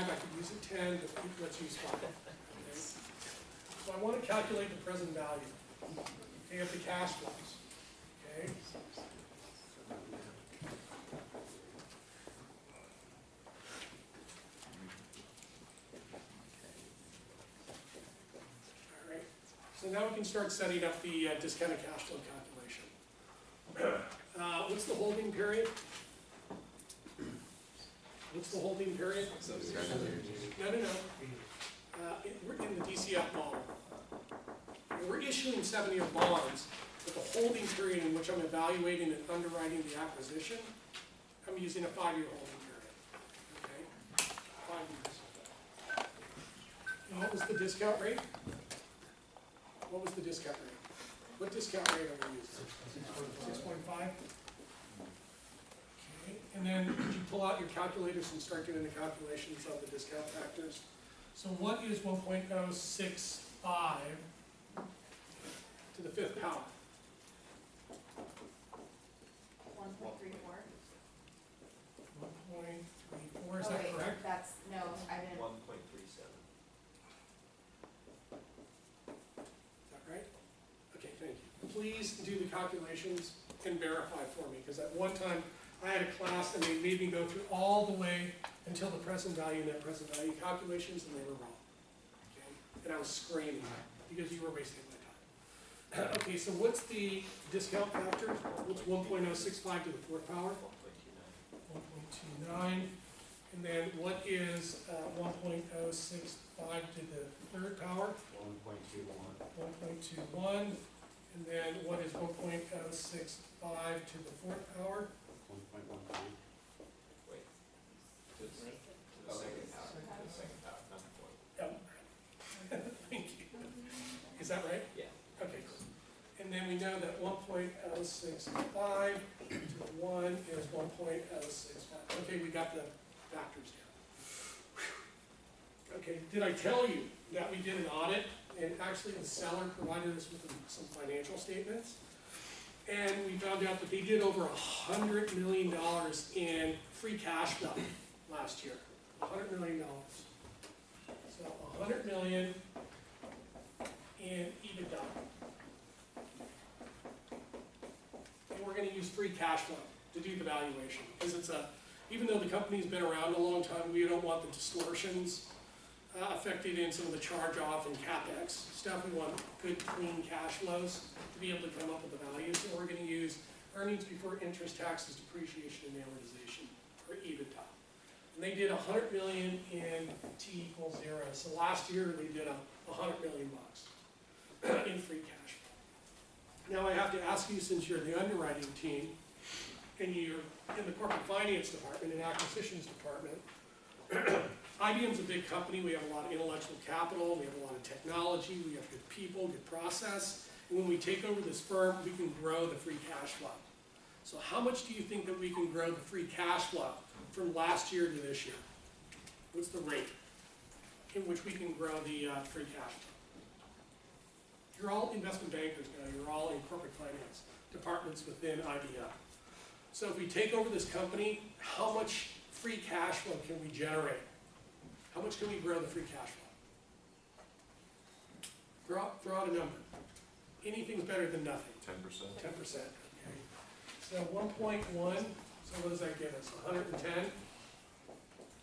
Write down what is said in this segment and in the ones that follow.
5, I could use a 10, but let's use 5. Okay? So I want to calculate the present value, okay, of the cash flows. Okay? All right. So now we can start setting up the discounted cash flow calculation. What's the holding period? What's the holding period? 7 years. No. We're in the DCF model. We're issuing 7-year bonds, but the holding period in which I'm evaluating and underwriting the acquisition, I'm using a 5-year holding period. Okay? 5 years. And what was the discount rate? What was the discount rate? What discount rate are we using? 6.5? Okay. And then did you pull out your calculators and start doing the calculations of the discount factors? So what is 1.065 to the 5th power? 1.34. 1.34, is that correct? That's, no, I didn't. 1.37. Is that right? Okay, thank you. Please do the calculations and verify for me, because at one time I had a class and they made me go through all the way until the present value, net present value calculations, and they were wrong. Okay? And I was screaming because you were wasting my time. Okay, so what's the discount factor? What's 1.065 to the 4th power? 1.29. And then what is 1.065 to the 3rd power? 1.21. 1.21. And then what is 1.065 to the 4th power? 1.13. Wait. To the second power. To the second power, not the fourth. Oh. Thank you. Is that right? Yeah. Okay, cool. And then we know that 1.065 to the 1 is 1.065. Okay, we got the factors down. Whew. Okay, did I tell you that we did an audit and actually the seller provided us with some financial statements? And we found out that they did over $100 million in free cash flow last year. $100 million. So $100 million in EBITDA. And we're going to use free cash flow to do the valuation, because it's even though the company's been around a long time, we don't want the distortions affected in some of the charge-off and CapEx stuff. We want good, clean cash flows to be able to come up with the value. So we're going to use earnings before interest, taxes, depreciation, and amortization, or EBITDA. And they did $100 million in T equals 0. So last year they did $100 million in free cash flow. Now I have to ask you, since you're the underwriting team and you're in the corporate finance department and acquisitions department, IBM's a big company. We have a lot of intellectual capital, we have a lot of technology, we have good people, good process. And when we take over this firm, we can grow the free cash flow. So how much do you think that we can grow the free cash flow from last year to this year? What's the rate in which we can grow the free cash flow? You're all investment bankers now, you're all in corporate finance departments within IBM. So if we take over this company, how much free cash flow can we generate? How much can we grow the free cash flow? Throw out a number. Anything's better than nothing. 10%. 10%. Okay. So 1.1, so what does that give us? 110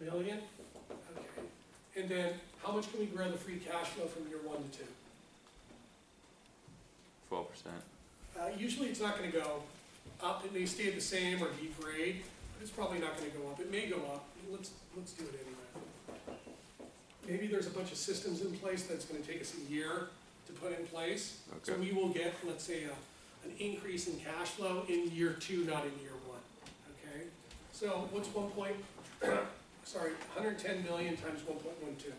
million? Okay. And then how much can we grow the free cash flow from year 1 to 2? 12%. Usually it's not going to go up. It may stay the same or degrade, but it's probably not going to go up. It may go up. Let's do it anyway. Maybe there's a bunch of systems in place that's going to take us a year to put in place. Okay. So we will get, let's say, an increase in cash flow in year 2, not in year 1. Okay. So what's 110 million times 1.12?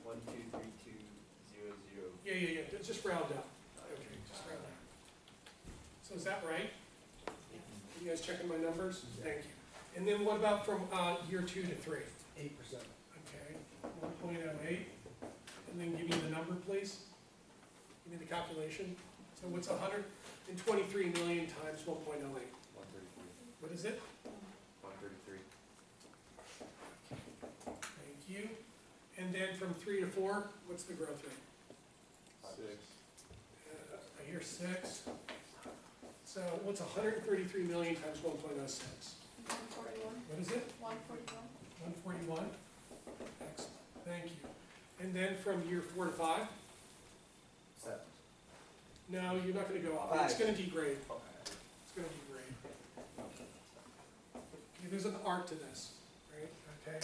1.23200. Yeah. Just round up. Okay, just round up. So is that right? You guys checking my numbers? Thank you. And then what about from year 2 to 3? 8%. Okay, 1.08. And then give me the number, please. Give me the calculation. So what's 123 million times 1.08? 133. What is it? 133. Thank you. And then from 3 to 4, what's the growth rate? 6. I hear 6. So what's 133 million times 1.06? 141. What is it? 141. 141? Excellent, thank you. And then from year 4 to 5? 7. No, you're not gonna go up, it's gonna degrade. It's gonna degrade. Okay, there's an art to this, right, okay?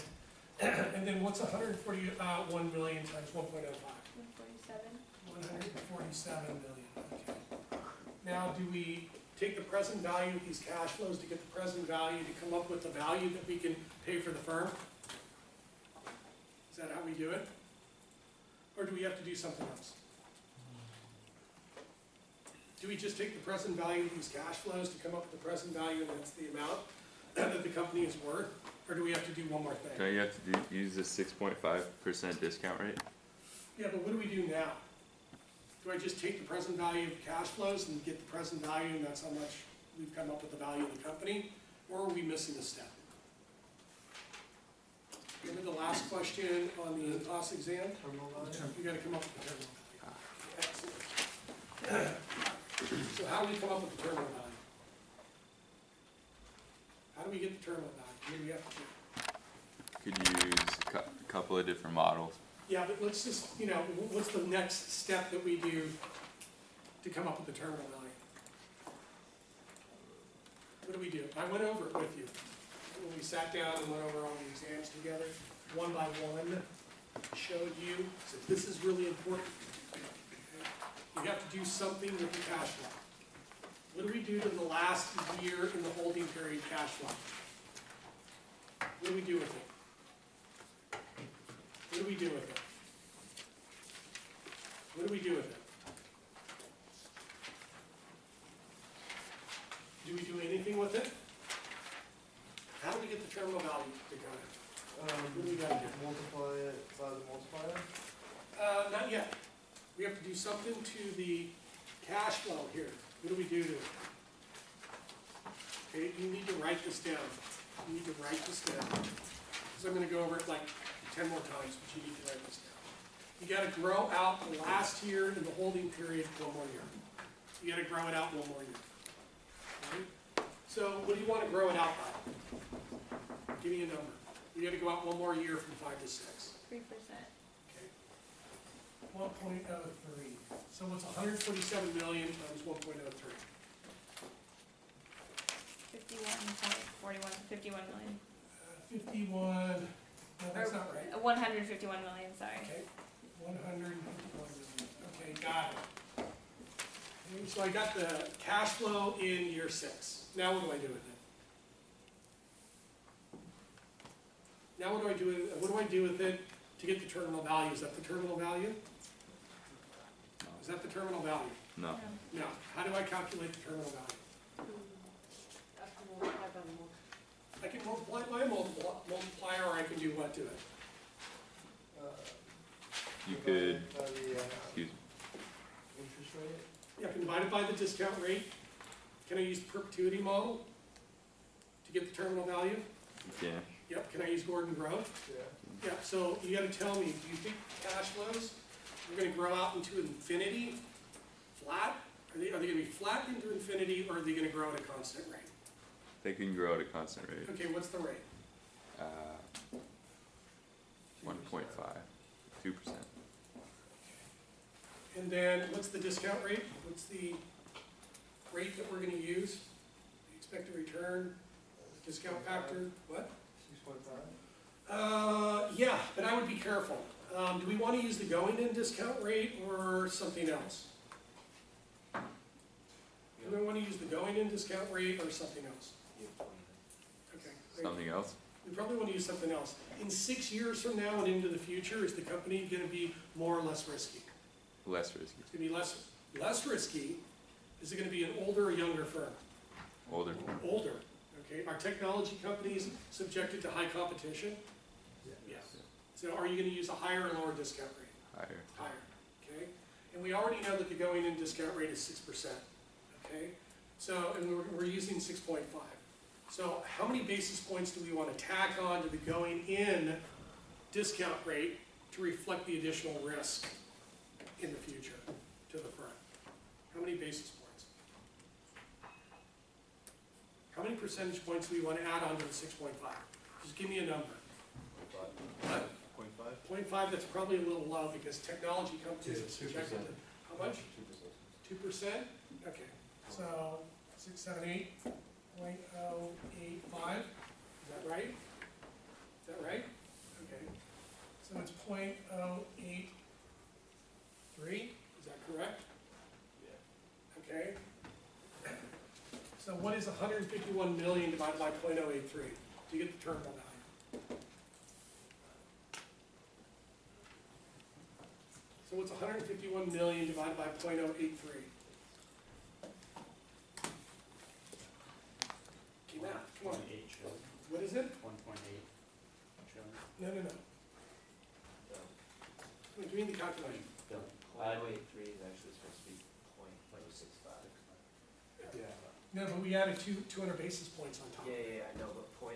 And then what's 141 million times 1.05? 147. 147 million, okay. Now, do we take the present value of these cash flows to get the present value to come up with the value that we can pay for the firm? Is that how we do it? Or do we have to do something else? Do we just take the present value of these cash flows to come up with the present value and that's the amount that the company is worth? Or do we have to do one more thing? Don't you have to use the 6.5% discount rate? Yeah, but what do we do now? Do I just take the present value of the cash flows and get the present value and that's how much we've come up with the value of the company? Or are we missing a step? Remember the last question on the class exam? You gotta come up with the terminal value. Excellent. So how do we come up with the terminal value? How do we get the terminal value? What do we have to do? Could use a couple of different models. Yeah, but let's just, what's the next step that we do to come up with the terminal value? What do we do? I went over it with you. When we sat down and went over all the exams together, one by one, showed you, said this is really important. You have to do something with the cash flow. What do we do to the last year in the holding period cash flow? What do we do with it? What do we do with it? What do we do with it? Do we do anything with it? How do we get the terminal value to go? What do we gotta do? Multiply it by the multiplier? Not yet. We have to do something to the cash flow here. What do we do to it? Okay, you need to write this down. You need to write this down. Because I'm gonna go over it like 10 more times, but you need to write this down. You gotta grow out the last year in the holding period one more year. You gotta grow it out one more year. Okay? So what do you wanna grow it out by? Give me a number. You gotta go out one more year from 5 to 6. 3%. 1.03. So what's 147 million times 1.03? 51 million. 51, no, that's not right. 151 million, sorry. Okay, 151 million. Okay, got it. Okay, so I got the cash flow in year 6. Now what do I do with it? Now what do I do with it? What do I do with it to get the terminal value? Is that the terminal value? Is that the terminal value? No. No. How do I calculate the terminal value? I can multiply by a multiplier, or I can do what to it? You could, By the excuse me, interest rate? Yeah, I can divide it by the discount rate. Can I use the perpetuity model to get the terminal value? yeah. Yep. Can I use Gordon growth? Yeah. Yeah. So you got to tell me, do you think cash flows are going to grow out into infinity, flat? Are they going to be flat into infinity, or are they going to grow at a constant rate? They can grow at a constant rate. Okay, what's the rate? 1.5, 2%. And then what's the discount rate? What's the rate that we're going to use? The expected return, discount factor, what? 6.5? Yeah, but I would be careful. Do we want to use the going-in discount rate or something else? Do we want to use the going-in discount rate or something else? Okay, great. Something else? We probably want to use something else. In 6 years from now and into the future, is the company going to be more or less risky? Less risky. It's going to be less risky. Is it going to be an older or younger firm? Older. Older. Okay. Are technology companies subjected to high competition? Yes. So are you going to use a higher or lower discount rate? Higher. Higher. Okay. And we already know that the going in discount rate is 6%, okay? So, and we're using 6.5. So how many basis points do we want to tack on to the going in discount rate to reflect the additional risk in the future to the front? How many basis points? How many percentage points do we want to add on to the 6.5? Just give me a number. What? 0.5? 0.5, that's probably a little low because technology companies have subjected to, how much? 2%? Okay, so 6, 7, 8, 0.085, is that right? Is that right? Okay, so it's 0.083, is that correct? Yeah. Okay. So what is 151 million divided by 0.083 to get the terminal value? So what's 151 million divided by 0.083? Okay, math, come on. 1.8 trillion. What is it? 1.8 trillion. No. Come on, give me the calculation. Billion. 0.083 is actually supposed to be 0.065. Yeah. No, but we added 200 basis points on top. Yeah, I know, but 0.085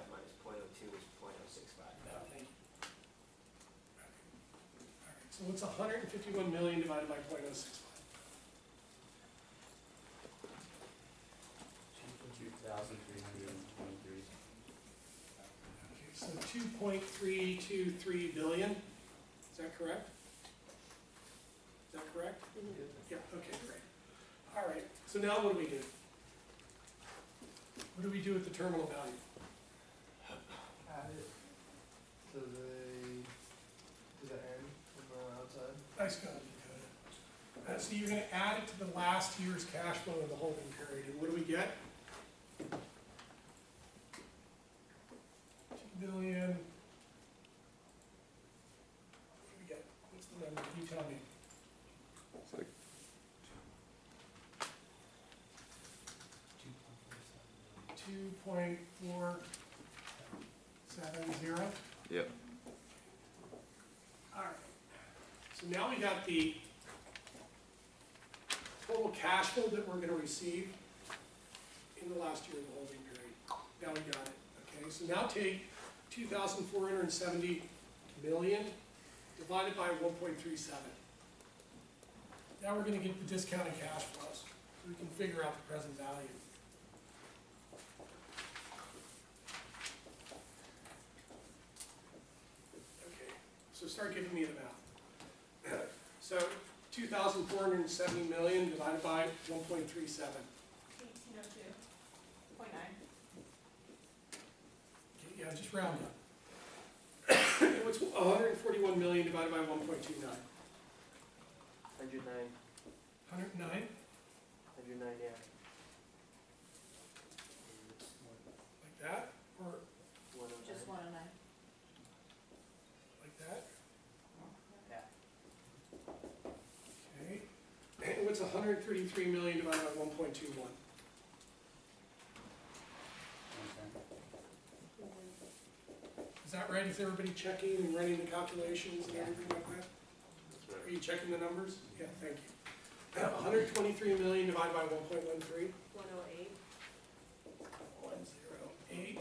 minus 0.02 is 0.065. No, thank you. All right, so what's 151 million divided by 0.065? 2,323. Okay, so 2.323 billion, is that correct? Is that correct? Yeah, okay, great. All right, so now what do we do? What do we do with the terminal value? Add it to the end from the outside. Nice going, Dakota. So you're gonna add it to the last year's cash flow of the holding period, and what do we get? 2 billion. What do we get? What's the number? You tell me. It's like 2.470. yep. All right. So now we got the total cash flow that we're gonna receive in the last year of the holding period. Now we got it, okay? So now take 2,470 million divided by 1.37. Now we're gonna get the discounted cash flows, so we can figure out the present value. Okay, so start giving me the math. So 2,470 million divided by 1.37. 1802.9. Okay, yeah, just round up. And what's 141 million divided by 1.29? 109, 109? 109, yeah. Like that? Or 109. Just 109. like that? Yeah. Okay. And what's 133 million divided by 1.21? 110. Is that right? Is everybody checking and running the calculations and everything like that? That's Are right. you checking the numbers? Yeah, thank you. 123 million divided by 1.13? 108. 108.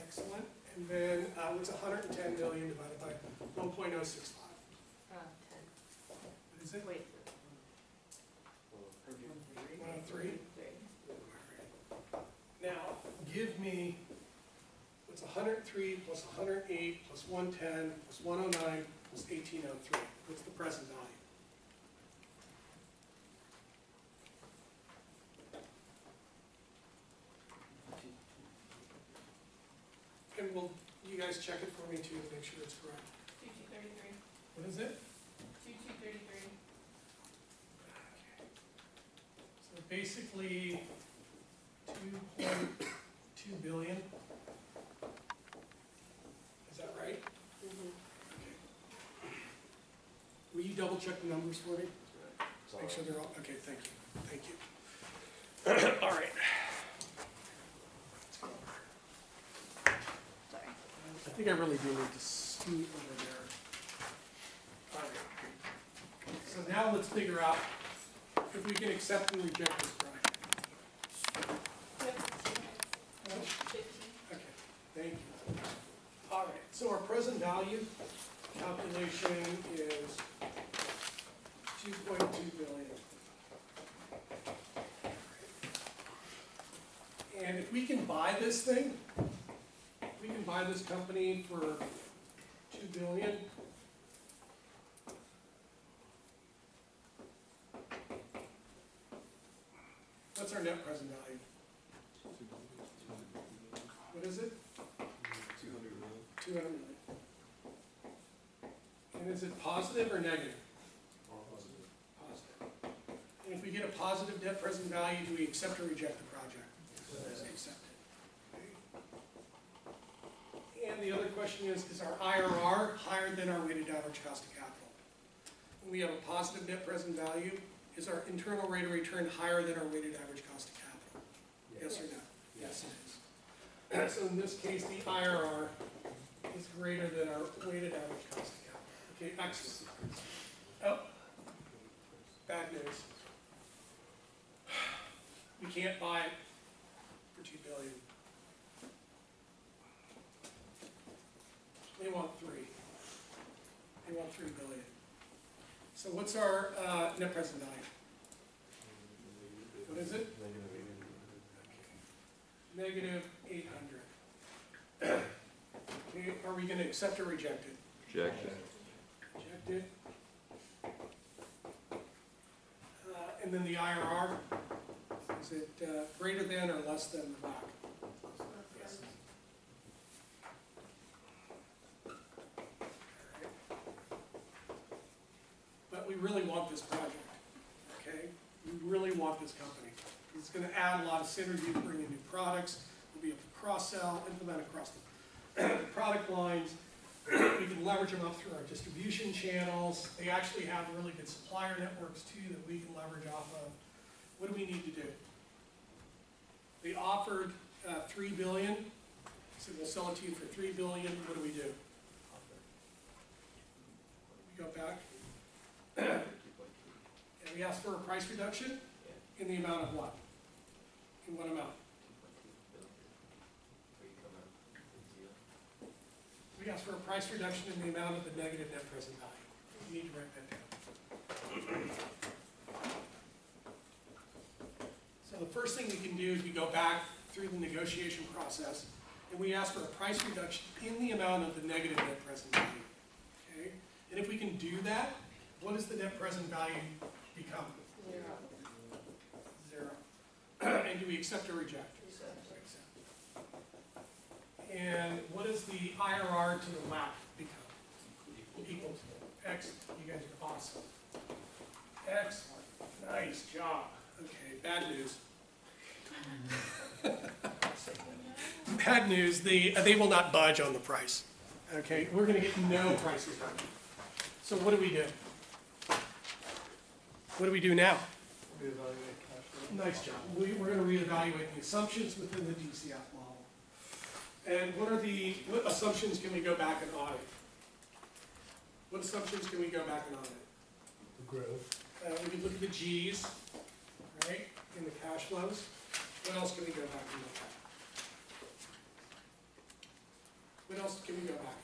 Excellent. And then what's 110 million divided by 1.065? 10. What is it? Wait. 103? 3. Now, give me, what's 103 plus 108 plus 110 plus 109 plus 1803? What's the present value? And will you guys check it for me too to make sure it's correct? 2233. What is it? 2233. So basically, 2.2 billion. Is that right? Okay. Will you double check the numbers for me? Make sure they're all, okay, thank you, thank you. All right. Sorry. I think I really do need to scoot over there. All right. now let's figure out if we can accept and reject this project. Okay, thank you. All right, so our present value calculation is 2.2 billion. And if we can buy this thing, we can buy this company for 2 billion. What's our net present value? What is it? 200 million. And is it positive or negative? Positive. And if we get a positive net present value, do we accept or reject the project? Accept it. And the other question is our IRR higher than our weighted average cost of capital? When we have a positive net present value, is our internal rate of return higher than our weighted average cost of capital? Yes or no? Yes, it is. So in this case, the IRR is greater than our weighted average cost of capital. Okay, excellent. Oh, bad news. We can't buy it for 2 billion. They want 3. They want 3 billion. So what's our net present value? What is it? Negative 800. Okay, are we going to accept or reject it? Reject it. Reject it. And then the IRR, is it greater than or less than the WACC? Yes. All right. But we really want this project, okay? We really want this company. It's going to add a lot of synergy, bring in new products. We'll be able to cross-sell, implement across the product lines. We can leverage them up through our distribution channels. They actually have really good supplier networks too that we can leverage off of. What do we need to do? They offered $3 billion. So we'll sell it to you for $3 billion. What do? We go back. And we asked for a price reduction in the amount of what? In what amount? We asked for a price reduction in the amount of the negative net present value. You need to write that down. So the first thing we can do is we go back through the negotiation process and we ask for a price reduction in the amount of the negative net present value. Okay? And if we can do that, what does the net present value become? 0. And do we accept or reject? Accept. And what does the IRR to the WACC become? Equal to X. You guys are awesome. Excellent. Nice job. Okay, bad news. Bad news, they will not budge on the price. Okay, we're going to get no price reduction. So what do we do? What do we do now? Reevaluate cash flow. Nice job. We're going to reevaluate the assumptions within the DCF model. And what assumptions can we go back and audit? What assumptions can we go back and audit? The growth. We can look at the G's, right, in the cash flows. What else can we go back and look at? What else can we go back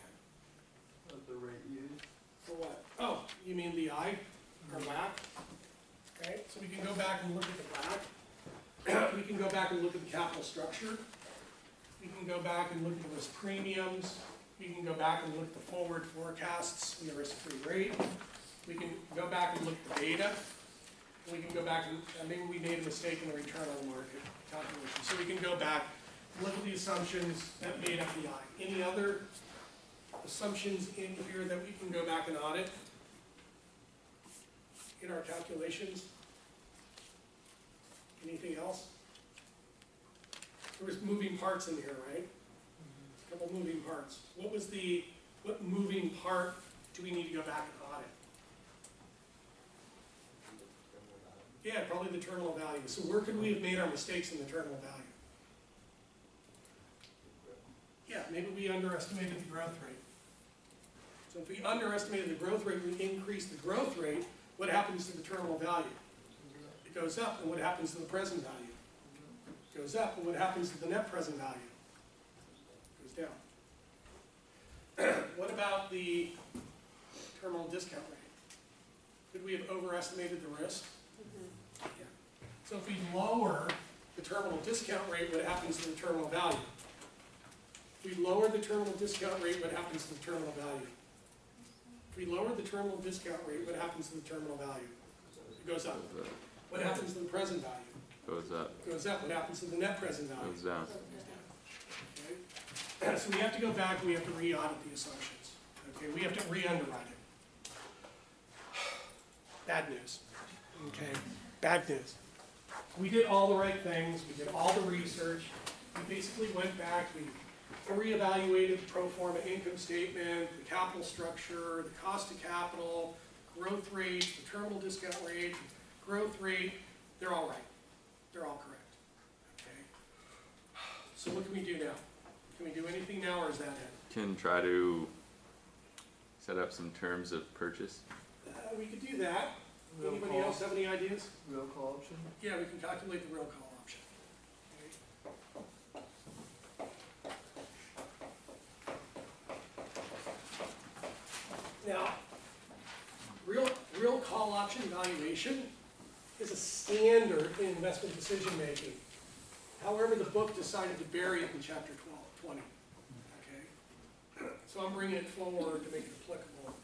at? The rate used. For what? Oh, you mean the I, or WACC? Okay, so we can go back and look at the WACC. We can go back and look at the capital structure. We can go back and look at the risk premiums. We can go back and look at the forward forecasts and the risk-free rate. We can go back and look at the data. We can go back and maybe we made a mistake in the return on the market calculation. So we can go back and look at the assumptions that made up the I. Any other assumptions in here that we can go back and audit in our calculations? Anything else? There was moving parts in here, right? A couple moving parts. What moving part do we need to go back and audit? Yeah, probably the terminal value. So where could we have made our mistakes in the terminal value? Yeah, maybe we underestimated the growth rate. So if we underestimated the growth rate, we increased the growth rate, what happens to the terminal value? It goes up, and what happens to the present value? It goes up, and what happens to the net present value? It goes down. What about the terminal discount rate? Could we have overestimated the risk? Yeah. So if we lower the terminal discount rate, what happens to the terminal value? If we lower the terminal discount rate, what happens to the terminal value? If we lower the terminal discount rate, what happens to the terminal value? It goes up. What happens to the present value? Goes up. It goes up. What happens to the net present value? Goes down. Okay. So we have to go back and we have to re-audit the assumptions. Okay, we have to re-underwrite it. Bad news. Okay, bad news. We did all the right things. We did all the research. We basically went back. We reevaluated the pro forma income statement, the capital structure, the cost of capital, growth rate, the terminal discount rate, growth rate. They're all right. They're all correct. Okay. So what can we do now? Can we do anything now, or is that it? Can try to set up some terms of purchase. We could do that. Real Anybody call. else have any ideas? Real call option? Yeah, we can calculate the real call option. Now, real call option valuation is a standard in investment decision making. However, the book decided to bury it in chapter 20. Okay? So I'm bringing it forward to make it applicable.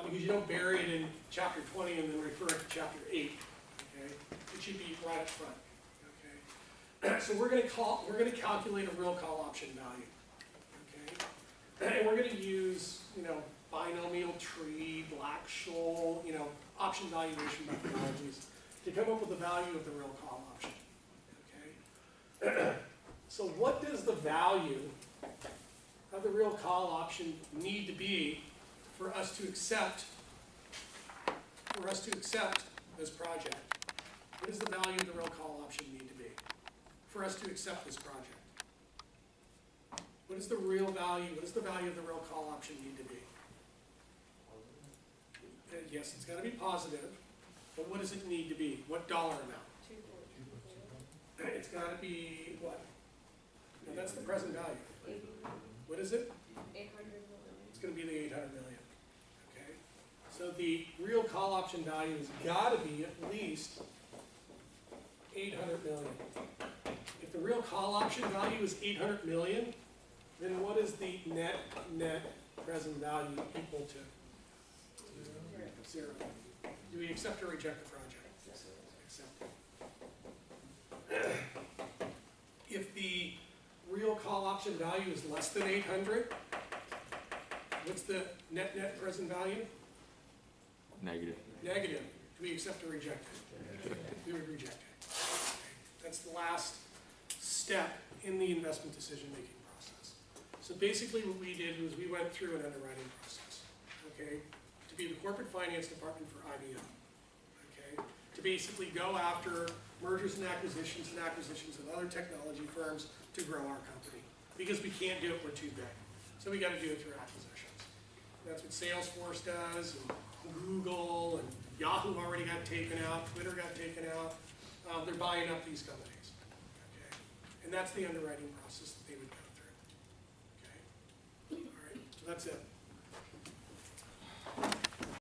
Because you don't bury it in chapter 20 and then refer it to chapter 8. Okay? It should be right up front. Okay? So we're going to calculate a real call option value. Okay? And we're going to use, binomial tree, Black-Scholes, option valuation methodologies to come up with the value of the real call option. Okay? So what does the value of the real call option need to be for us to accept this project? What does the value of the real call option need to be for us to accept this project? What is the real value? What does the value of the real call option need to be? Yes, it's got to be positive, but what does it need to be? What dollar amount? It's got to be what? No, that's the present value. What is it? 800 million. It's going to be the 800 million. Okay. So the real call option value has got to be at least 800 million. If the real call option value is 800 million, then what is the net present value equal to? 0. Do we accept or reject the project? Accept. If the real call option value is less than 800, what's the net present value? Negative. Negative. Do we accept or reject it? We would reject it. That's the last step in the investment decision-making process. So basically what we did was we went through an underwriting process, okay, to be the corporate finance department for IBM, okay, to basically go after mergers and acquisitions of other technology firms to grow our company. Because we can't do it, we're too big. So we got to do it through acquisitions. That's what Salesforce does, and Google, and Yahoo already got taken out, Twitter got taken out. They're buying up these companies. Okay? And that's the underwriting process that they would go through. Okay? All right, so that's it.